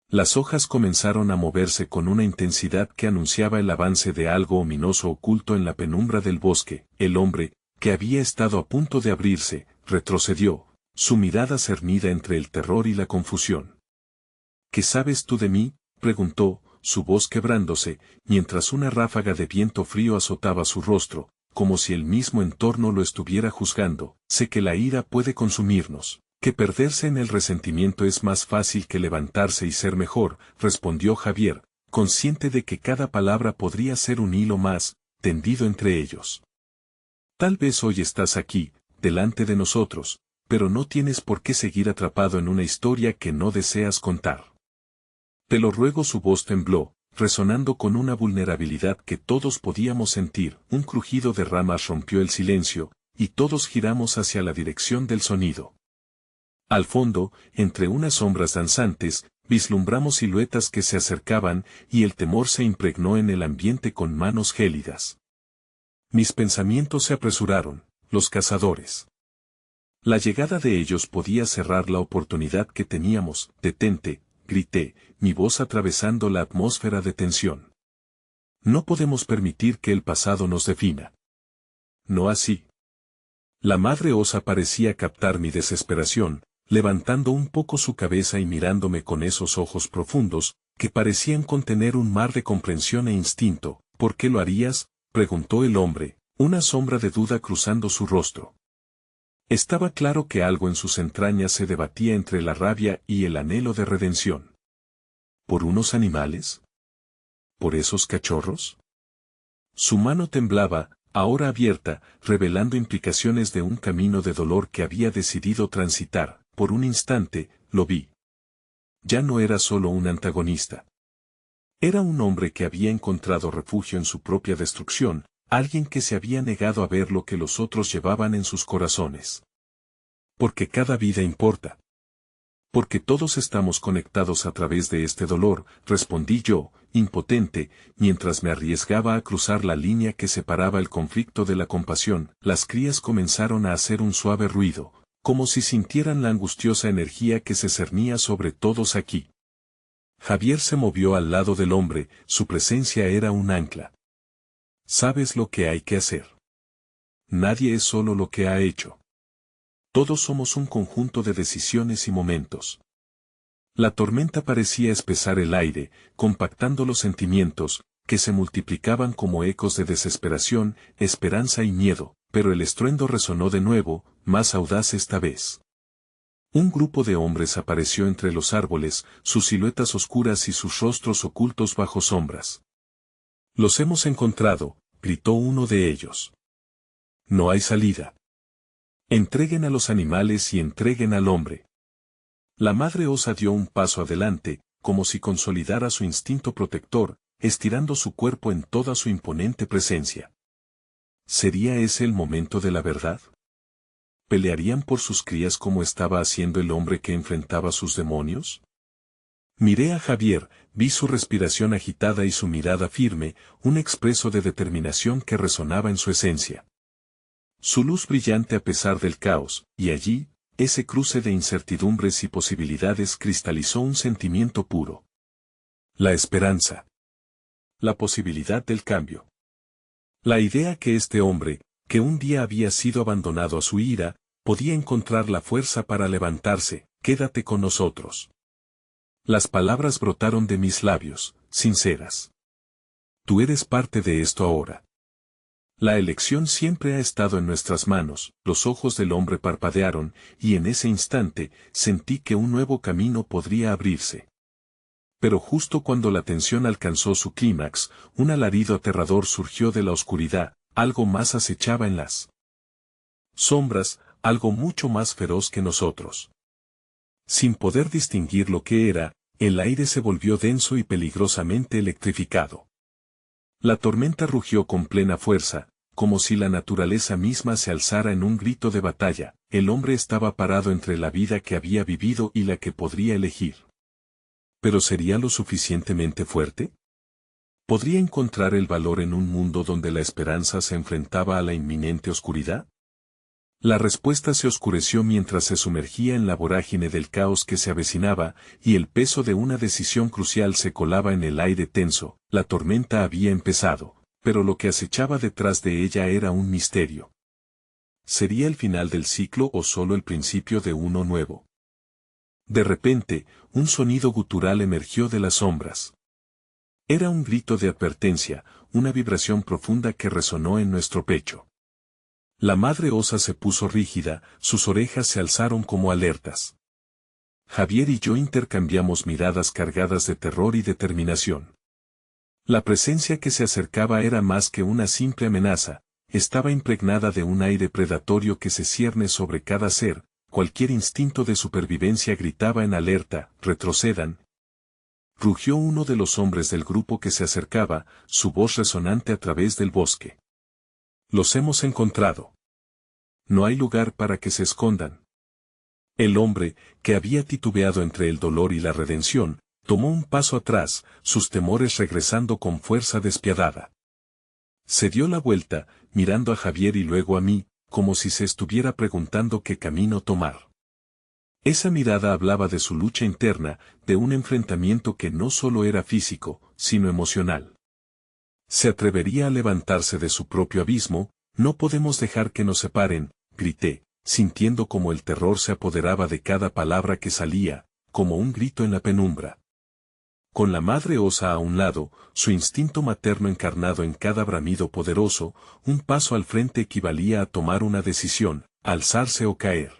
Las hojas comenzaron a moverse con una intensidad que anunciaba el avance de algo ominoso oculto en la penumbra del bosque. El hombre, que había estado a punto de abrirse, retrocedió, su mirada cernida entre el terror y la confusión. ¿Qué sabes tú de mí?, preguntó, su voz quebrándose, mientras una ráfaga de viento frío azotaba su rostro, como si el mismo entorno lo estuviera juzgando. Sé que la ira puede consumirnos, que perderse en el resentimiento es más fácil que levantarse y ser mejor, respondió Javier, consciente de que cada palabra podría ser un hilo más, tendido entre ellos. Tal vez hoy estás aquí, delante de nosotros, pero no tienes por qué seguir atrapado en una historia que no deseas contar. Te lo ruego. Su voz tembló, resonando con una vulnerabilidad que todos podíamos sentir. Un crujido de ramas rompió el silencio, y todos giramos hacia la dirección del sonido. Al fondo, entre unas sombras danzantes, vislumbramos siluetas que se acercaban, y el temor se impregnó en el ambiente con manos gélidas. Mis pensamientos se apresuraron, los cazadores. La llegada de ellos podía cerrar la oportunidad que teníamos. Detente, grité, mi voz atravesando la atmósfera de tensión. No podemos permitir que el pasado nos defina. No así. La madre osa parecía captar mi desesperación, levantando un poco su cabeza y mirándome con esos ojos profundos, que parecían contener un mar de comprensión e instinto. ¿Por qué lo harías?, preguntó el hombre, una sombra de duda cruzando su rostro. Estaba claro que algo en sus entrañas se debatía entre la rabia y el anhelo de redención. ¿Por unos animales? ¿Por esos cachorros? Su mano temblaba, ahora abierta, revelando implicaciones de un camino de dolor que había decidido transitar. Por un instante, lo vi. Ya no era solo un antagonista. Era un hombre que había encontrado refugio en su propia destrucción, alguien que se había negado a ver lo que los otros llevaban en sus corazones. Porque cada vida importa. Porque todos estamos conectados a través de este dolor, respondí yo, impotente, mientras me arriesgaba a cruzar la línea que separaba el conflicto de la compasión. Las crías comenzaron a hacer un suave ruido, como si sintieran la angustiosa energía que se cernía sobre todos aquí. Javier se movió al lado del hombre, su presencia era un ancla. ¿Sabes lo que hay que hacer? Nadie es solo lo que ha hecho. Todos somos un conjunto de decisiones y momentos. La tormenta parecía espesar el aire, compactando los sentimientos, que se multiplicaban como ecos de desesperación, esperanza y miedo, pero el estruendo resonó de nuevo, más audaz esta vez. Un grupo de hombres apareció entre los árboles, sus siluetas oscuras y sus rostros ocultos bajo sombras. «Los hemos encontrado», gritó uno de ellos. «No hay salida. Entreguen a los animales y entreguen al hombre». La madre osa dio un paso adelante, como si consolidara su instinto protector, estirando su cuerpo en toda su imponente presencia. ¿Sería ese el momento de la verdad? ¿Pelearían por sus crías como estaba haciendo el hombre que enfrentaba sus demonios? Miré a Javier, vi su respiración agitada y su mirada firme, un expreso de determinación que resonaba en su esencia. Su luz brillante a pesar del caos, y allí, ese cruce de incertidumbres y posibilidades cristalizó un sentimiento puro. La esperanza. La posibilidad del cambio. La idea que este hombre, que un día había sido abandonado a su ira, podía encontrar la fuerza para levantarse. Quédate con nosotros. Las palabras brotaron de mis labios, sinceras. Tú eres parte de esto ahora. La elección siempre ha estado en nuestras manos. Los ojos del hombre parpadearon, y en ese instante, sentí que un nuevo camino podría abrirse. Pero justo cuando la tensión alcanzó su clímax, un alarido aterrador surgió de la oscuridad, algo más acechaba en las sombras, algo mucho más feroz que nosotros. Sin poder distinguir lo que era, el aire se volvió denso y peligrosamente electrificado. La tormenta rugió con plena fuerza, como si la naturaleza misma se alzara en un grito de batalla. El hombre estaba parado entre la vida que había vivido y la que podría elegir. ¿Pero sería lo suficientemente fuerte? ¿Podría encontrar el valor en un mundo donde la esperanza se enfrentaba a la inminente oscuridad? La respuesta se oscureció mientras se sumergía en la vorágine del caos que se avecinaba, y el peso de una decisión crucial se colaba en el aire tenso. La tormenta había empezado, pero lo que acechaba detrás de ella era un misterio. ¿Sería el final del ciclo o solo el principio de uno nuevo? De repente, un sonido gutural emergió de las sombras. Era un grito de advertencia, una vibración profunda que resonó en nuestro pecho. La madre osa se puso rígida, sus orejas se alzaron como alertas. Javier y yo intercambiamos miradas cargadas de terror y determinación. La presencia que se acercaba era más que una simple amenaza, estaba impregnada de un aire predatorio que se cierne sobre cada ser, cualquier instinto de supervivencia gritaba en alerta, retrocedan. Rugió uno de los hombres del grupo que se acercaba, su voz resonante a través del bosque. Los hemos encontrado. No hay lugar para que se escondan. El hombre, que había titubeado entre el dolor y la redención, tomó un paso atrás, sus temores regresando con fuerza despiadada. Se dio la vuelta, mirando a Javier y luego a mí, como si se estuviera preguntando qué camino tomar. Esa mirada hablaba de su lucha interna, de un enfrentamiento que no solo era físico, sino emocional. ¿Se atrevería a levantarse de su propio abismo? No podemos dejar que nos separen, grité, sintiendo como el terror se apoderaba de cada palabra que salía, como un grito en la penumbra. Con la madre osa a un lado, su instinto materno encarnado en cada bramido poderoso, un paso al frente equivalía a tomar una decisión, alzarse o caer.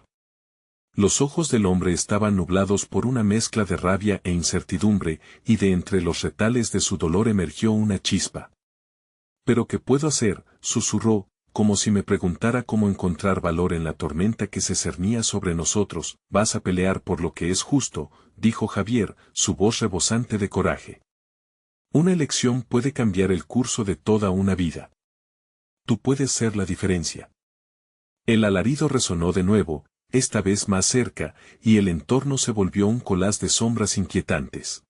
Los ojos del hombre estaban nublados por una mezcla de rabia e incertidumbre, y de entre los retales de su dolor emergió una chispa. ¿Pero qué puedo hacer?, susurró, como si me preguntara cómo encontrar valor en la tormenta que se cernía sobre nosotros. Vas a pelear por lo que es justo, dijo Javier, su voz rebosante de coraje. Una elección puede cambiar el curso de toda una vida. Tú puedes ser la diferencia. El alarido resonó de nuevo, esta vez más cerca, y el entorno se volvió un colás de sombras inquietantes.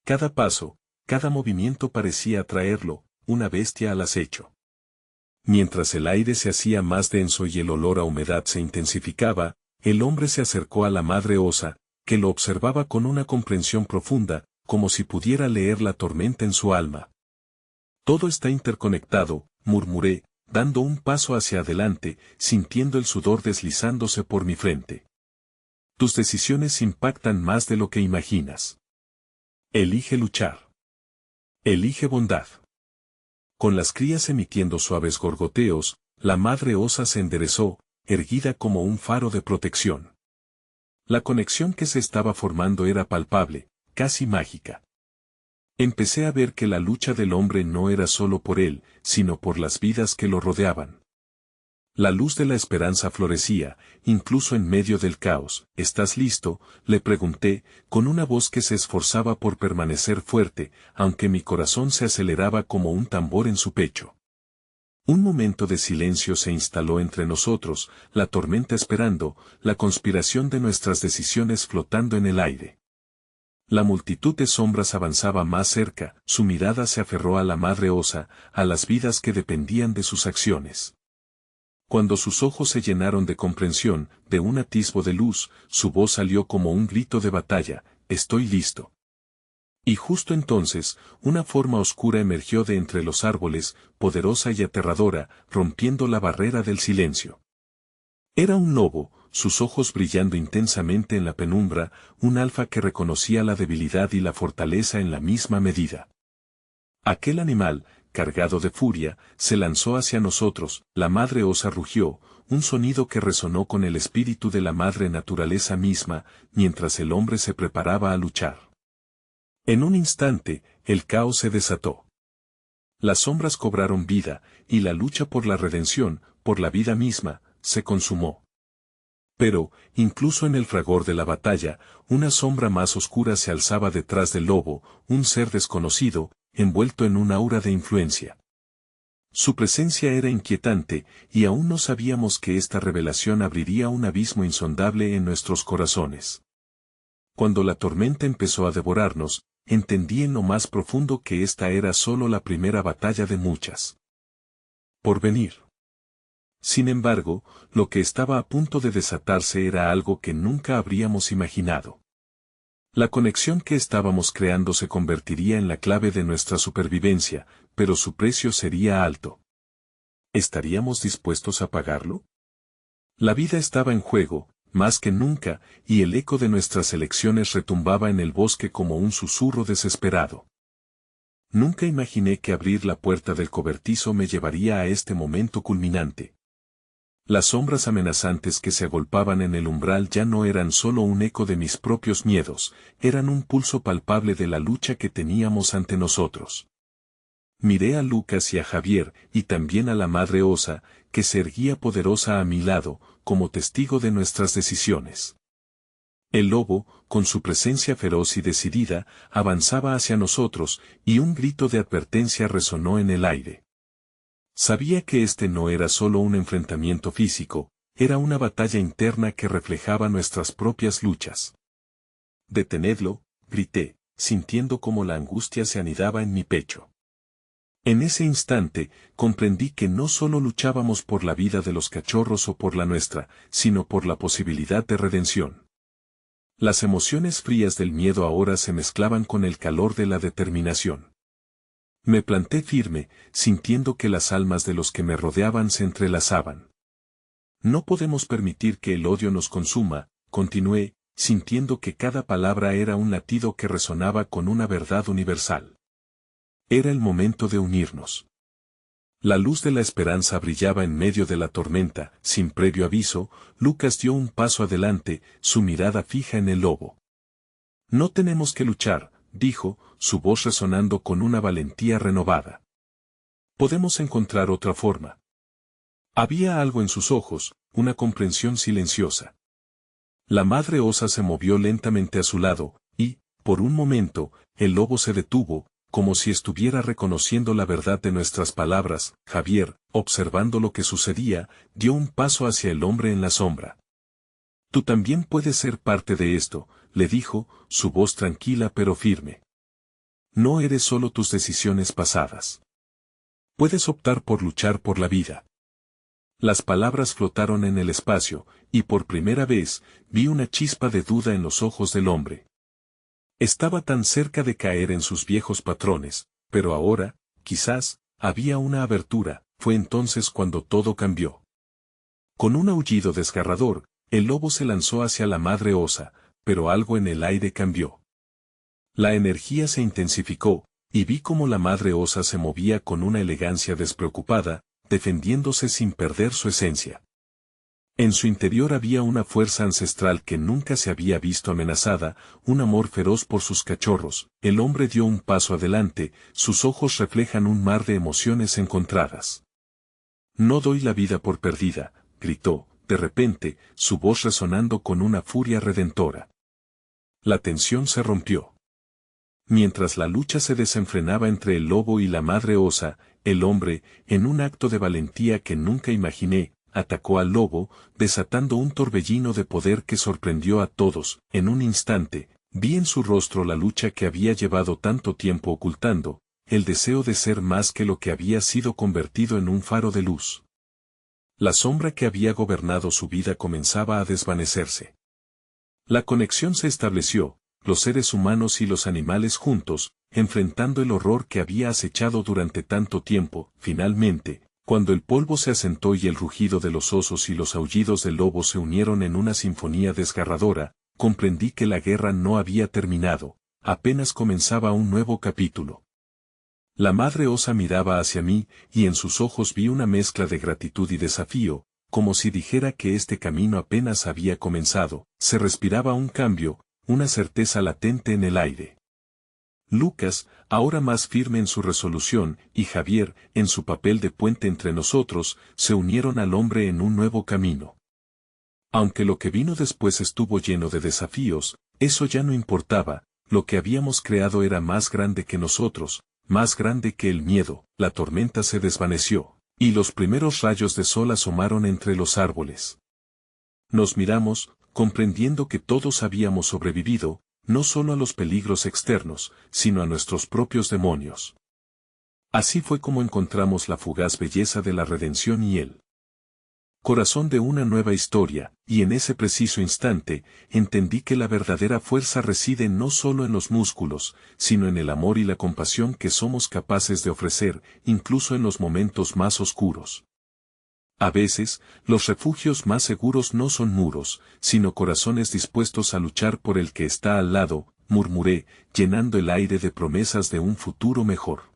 Cada paso, cada movimiento parecía atraerlo, una bestia al acecho. Mientras el aire se hacía más denso y el olor a humedad se intensificaba, el hombre se acercó a la madre osa, que lo observaba con una comprensión profunda, como si pudiera leer la tormenta en su alma. Todo está interconectado, murmuré, dando un paso hacia adelante, sintiendo el sudor deslizándose por mi frente. Tus decisiones impactan más de lo que imaginas. Elige luchar. Elige bondad. Con las crías emitiendo suaves gorgoteos, la madre osa se enderezó, erguida como un faro de protección. La conexión que se estaba formando era palpable, casi mágica. Empecé a ver que la lucha del hombre no era solo por él, sino por las vidas que lo rodeaban. La luz de la esperanza florecía, incluso en medio del caos. ¿Estás listo?, le pregunté, con una voz que se esforzaba por permanecer fuerte, aunque mi corazón se aceleraba como un tambor en su pecho. Un momento de silencio se instaló entre nosotros, la tormenta esperando, la conspiración de nuestras decisiones flotando en el aire. La multitud de sombras avanzaba más cerca, su mirada se aferró a la madre osa, a las vidas que dependían de sus acciones. Cuando sus ojos se llenaron de comprensión, de un atisbo de luz, su voz salió como un grito de batalla: «Estoy listo». Y justo entonces, una forma oscura emergió de entre los árboles, poderosa y aterradora, rompiendo la barrera del silencio. Era un lobo, sus ojos brillando intensamente en la penumbra, un alfa que reconocía la debilidad y la fortaleza en la misma medida. Aquel animal, cargado de furia, se lanzó hacia nosotros, la madre osa rugió, un sonido que resonó con el espíritu de la madre naturaleza misma, mientras el hombre se preparaba a luchar. En un instante, el caos se desató. Las sombras cobraron vida, y la lucha por la redención, por la vida misma, se consumó. Pero, incluso en el fragor de la batalla, una sombra más oscura se alzaba detrás del lobo, un ser desconocido, envuelto en un aura de influencia. Su presencia era inquietante, y aún no sabíamos que esta revelación abriría un abismo insondable en nuestros corazones. Cuando la tormenta empezó a devorarnos, entendí en lo más profundo que esta era solo la primera batalla de muchas por venir. Sin embargo, lo que estaba a punto de desatarse era algo que nunca habríamos imaginado. La conexión que estábamos creando se convertiría en la clave de nuestra supervivencia, pero su precio sería alto. ¿Estaríamos dispuestos a pagarlo? La vida estaba en juego, más que nunca, y el eco de nuestras elecciones retumbaba en el bosque como un susurro desesperado. Nunca imaginé que abrir la puerta del cobertizo me llevaría a este momento culminante. Las sombras amenazantes que se agolpaban en el umbral ya no eran solo un eco de mis propios miedos, eran un pulso palpable de la lucha que teníamos ante nosotros. Miré a Lucas y a Javier, y también a la madre osa, que se erguía poderosa a mi lado, como testigo de nuestras decisiones. El lobo, con su presencia feroz y decidida, avanzaba hacia nosotros, y un grito de advertencia resonó en el aire. Sabía que este no era solo un enfrentamiento físico, era una batalla interna que reflejaba nuestras propias luchas. «Detenedlo», grité, sintiendo como la angustia se anidaba en mi pecho. En ese instante, comprendí que no solo luchábamos por la vida de los cachorros o por la nuestra, sino por la posibilidad de redención. Las emociones frías del miedo ahora se mezclaban con el calor de la determinación. Me planté firme, sintiendo que las almas de los que me rodeaban se entrelazaban. No podemos permitir que el odio nos consuma, continué, sintiendo que cada palabra era un latido que resonaba con una verdad universal. Era el momento de unirnos. La luz de la esperanza brillaba en medio de la tormenta, sin previo aviso, Lucas dio un paso adelante, su mirada fija en el lobo. «No tenemos que luchar», dijo, su voz resonando con una valentía renovada. «Podemos encontrar otra forma». Había algo en sus ojos, una comprensión silenciosa. La madre osa se movió lentamente a su lado, y, por un momento, el lobo se detuvo, como si estuviera reconociendo la verdad de nuestras palabras. Javier, observando lo que sucedía, dio un paso hacia el hombre en la sombra. «Tú también puedes ser parte de esto», le dijo, su voz tranquila pero firme. «No eres solo tus decisiones pasadas. Puedes optar por luchar por la vida». Las palabras flotaron en el espacio, y por primera vez, vi una chispa de duda en los ojos del hombre. Estaba tan cerca de caer en sus viejos patrones, pero ahora, quizás, había una abertura. Fue entonces cuando todo cambió. Con un aullido desgarrador, el lobo se lanzó hacia la madre osa, pero algo en el aire cambió. La energía se intensificó, y vi cómo la madre osa se movía con una elegancia despreocupada, defendiéndose sin perder su esencia. En su interior había una fuerza ancestral que nunca se había visto amenazada, un amor feroz por sus cachorros. El hombre dio un paso adelante, sus ojos reflejan un mar de emociones encontradas. «No doy la vida por perdida», gritó, de repente, su voz resonando con una furia redentora. La tensión se rompió. Mientras la lucha se desenfrenaba entre el lobo y la madre osa, el hombre, en un acto de valentía que nunca imaginé, atacó al lobo, desatando un torbellino de poder que sorprendió a todos. En un instante, vi en su rostro la lucha que había llevado tanto tiempo ocultando, el deseo de ser más que lo que había sido convertido en un faro de luz. La sombra que había gobernado su vida comenzaba a desvanecerse. La conexión se estableció, los seres humanos y los animales juntos, enfrentando el horror que había acechado durante tanto tiempo. Finalmente, Cuando el polvo se asentó y el rugido de los osos y los aullidos del lobo se unieron en una sinfonía desgarradora, comprendí que la guerra no había terminado, apenas comenzaba un nuevo capítulo. La madre osa miraba hacia mí, y en sus ojos vi una mezcla de gratitud y desafío, como si dijera que este camino apenas había comenzado. Se respiraba un cambio, una certeza latente en el aire. Lucas, ahora más firme en su resolución, y Javier, en su papel de puente entre nosotros, se unieron al hombre en un nuevo camino. Aunque lo que vino después estuvo lleno de desafíos, eso ya no importaba, lo que habíamos creado era más grande que nosotros, más grande que el miedo. La tormenta se desvaneció, y los primeros rayos de sol asomaron entre los árboles. Nos miramos, comprendiendo que todos habíamos sobrevivido, no solo a los peligros externos, sino a nuestros propios demonios. Así fue como encontramos la fugaz belleza de la redención y el corazón de una nueva historia, y en ese preciso instante, entendí que la verdadera fuerza reside no solo en los músculos, sino en el amor y la compasión que somos capaces de ofrecer, incluso en los momentos más oscuros. A veces, los refugios más seguros no son muros, sino corazones dispuestos a luchar por el que está al lado, murmuré, llenando el aire de promesas de un futuro mejor.